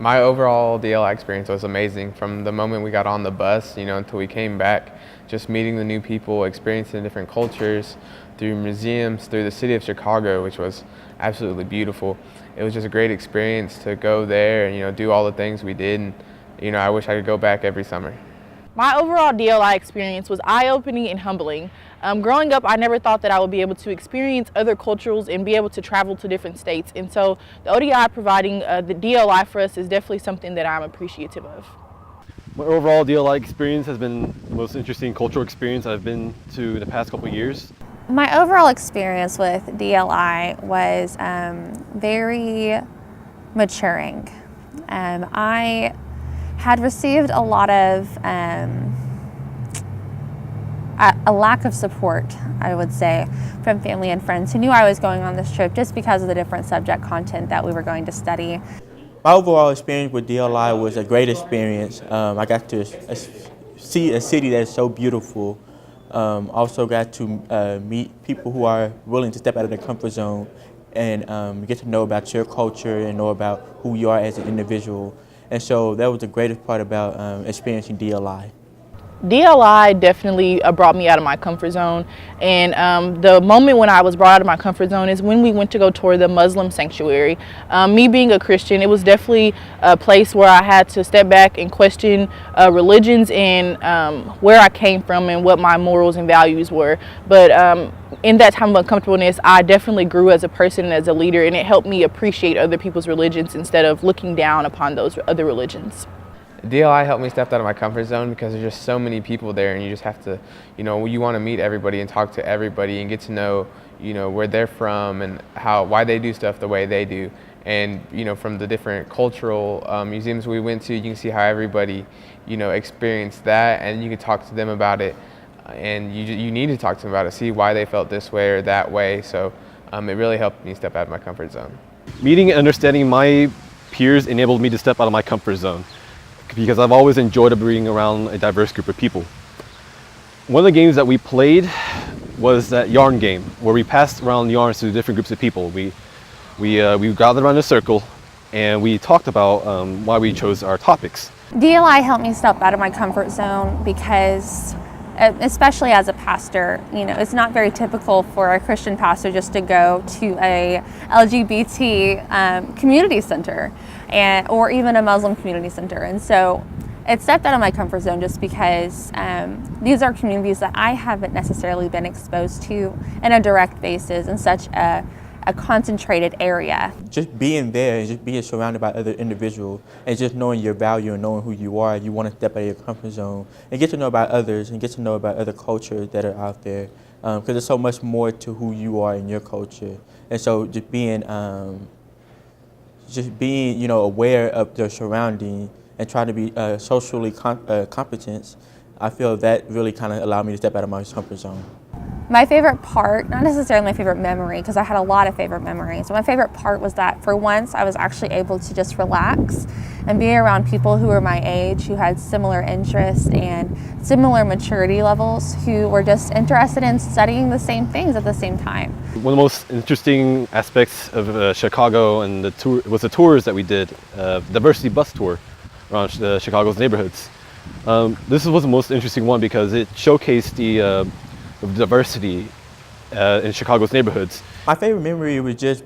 My overall DLI experience was amazing from the moment we got on the bus, until we came back. Just meeting the new people, experiencing different cultures through museums, through the city of Chicago, which was absolutely beautiful. It was just a great experience to go there and, do all the things we did. And, I wish I could go back every summer. My overall DLI experience was eye-opening and humbling. Growing up, I never thought that I would be able to experience other cultures and be able to travel to different states. And so the ODI providing the DLI for us is definitely something that I'm appreciative of. My overall DLI experience has been the most interesting cultural experience I've been to in the past couple of years. My overall experience with DLI was very maturing. I had received a lot of a lack of support, I would say, from family and friends who knew I was going on this trip just because of the different subject content that we were going to study. My overall experience with DLI was a great experience. I got to see a city that's so beautiful. Also got to meet people who are willing to step out of their comfort zone and get to know about your culture and know about who you are as an individual. And so that was the greatest part about experiencing DLI. DLI definitely brought me out of my comfort zone, and the moment when I was brought out of my comfort zone is when we went to go tour the Muslim sanctuary. Me being a Christian, it was definitely a place where I had to step back and question religions and where I came from and what my morals and values were. But in that time of uncomfortableness, I definitely grew as a person and as a leader, and it helped me appreciate other people's religions instead of looking down upon those other religions. DLI helped me step out of my comfort zone because there's just so many people there, and you just have to, you want to meet everybody and talk to everybody and get to know, where they're from and why they do stuff the way they do. And, from the different cultural museums we went to, you can see how everybody, experienced that, and you can talk to them about it. And you need to talk to them about it, see why they felt this way or that way. So it really helped me step out of my comfort zone. Meeting and understanding my peers enabled me to step out of my comfort zone, because I've always enjoyed being around a diverse group of people. One of the games that we played was that yarn game, where we passed around yarns to different groups of people. We gathered around a circle and we talked about why we chose our topics. DLI helped me step out of my comfort zone because, especially as a pastor, it's not very typical for a Christian pastor just to go to a LGBT community center or even a Muslim community center. And so it stepped out of my comfort zone just because these are communities that I haven't necessarily been exposed to in a direct basis in such a concentrated area. Just being there and just being surrounded by other individuals and just knowing your value and knowing who you are, you want to step out of your comfort zone and get to know about others and get to know about other cultures that are out there, because there's so much more to who you are in your culture. And so just being aware of their surrounding and trying to be socially competent, I feel that really kind of allowed me to step out of my comfort zone. My favorite part, not necessarily my favorite memory, because I had a lot of favorite memories, but my favorite part was that for once I was actually able to just relax and be around people who were my age, who had similar interests and similar maturity levels, who were just interested in studying the same things at the same time. One of the most interesting aspects of Chicago and the tour was the tours that we did, diversity bus tour around Chicago's neighborhoods. This was the most interesting one because it showcased the diversity in Chicago's neighborhoods. My favorite memory was just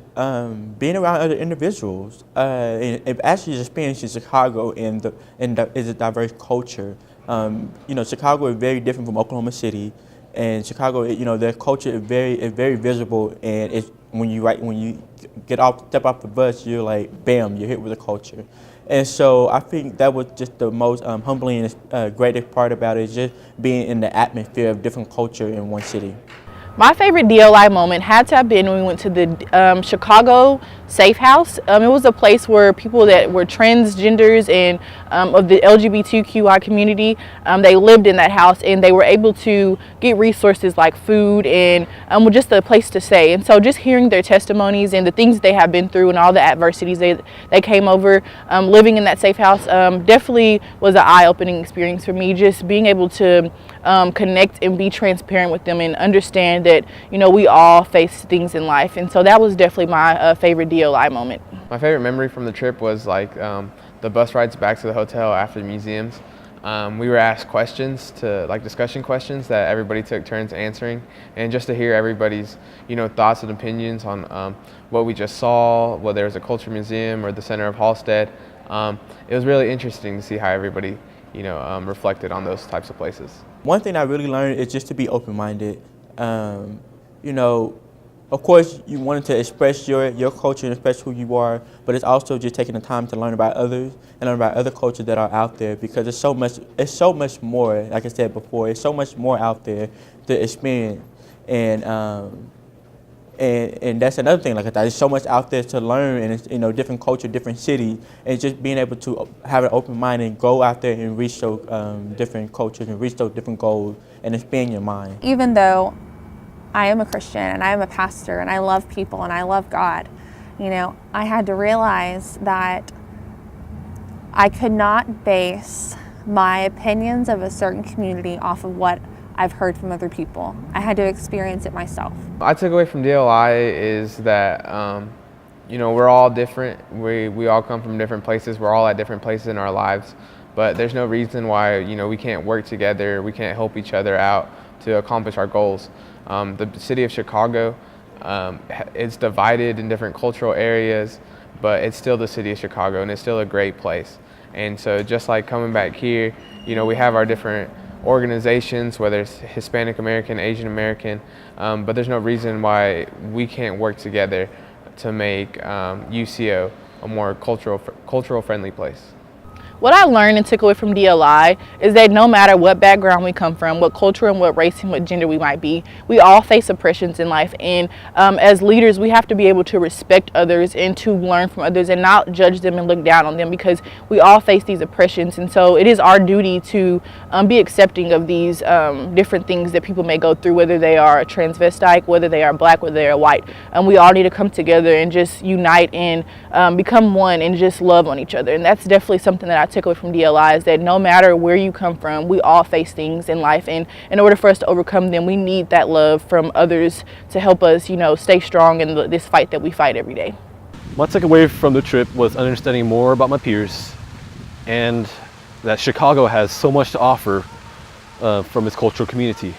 being around other individuals and actually experiencing Chicago in a diverse culture. Chicago is very different from Oklahoma City, and Chicago, their culture is very visible. And when you step off the bus, you're like, bam, you're hit with the culture. And so I think that was just the most humbling and greatest part about it, is just being in the atmosphere of different culture in one city. My favorite DLI moment had to have been when we went to the Chicago Safe House. It was a place where people that were transgenders and of the LGBTQI community, they lived in that house, and they were able to get resources like food and just a place to stay. And so just hearing their testimonies and the things that they have been through and all the adversities they came over living in that safe house definitely was an eye-opening experience for me, just being able to connect and be transparent with them and understand that we all face things in life. And so that was definitely my favorite DLI moment. My favorite memory from the trip was like the bus rides back to the hotel after the museums, we were asked questions, like discussion questions that everybody took turns answering, and just to hear everybody's thoughts and opinions on what we just saw, whether it was a culture museum or the center of Halstead. It was really interesting to see how everybody reflected on those types of places. One thing I really learned is just to be open-minded. Of course, you wanted to express your culture and express who you are, but it's also just taking the time to learn about others and learn about other cultures that are out there, because it's so much more. Like I said before, it's so much more out there to experience, and that's another thing. Like I thought, there's so much out there to learn, and it's, different culture, different cities, and just being able to have an open mind and go out there and reach those different cultures and reach those different goals and expand your mind. Even though I am a Christian and I am a pastor and I love people and I love God, I had to realize that I could not base my opinions of a certain community off of what I've heard from other people. I had to experience it myself. I took away from DLI is that we're all different. We all come from different places. We're all at different places in our lives, but there's no reason why we can't work together. We can't help each other out to accomplish our goals. The city of Chicago is divided in different cultural areas, but it's still the city of Chicago, and it's still a great place. And so just like coming back here, we have our different organizations, whether it's Hispanic American, Asian American, but there's no reason why we can't work together to make UCO a more cultural friendly place. What I learned and took away from DLI is that no matter what background we come from, what culture and what race and what gender we might be, we all face oppressions in life. And as leaders, we have to be able to respect others and to learn from others and not judge them and look down on them, because we all face these oppressions. And so it is our duty to be accepting of these different things that people may go through, whether they are a transvestite, whether they are black, whether they are white. And we all need to come together and just unite and become one and just love on each other. And that's definitely something that I took away from DLI, is that no matter where you come from, we all face things in life, and in order for us to overcome them, we need that love from others to help us, stay strong in this fight that we fight every day. My takeaway from the trip was understanding more about my peers, and that Chicago has so much to offer from its cultural community.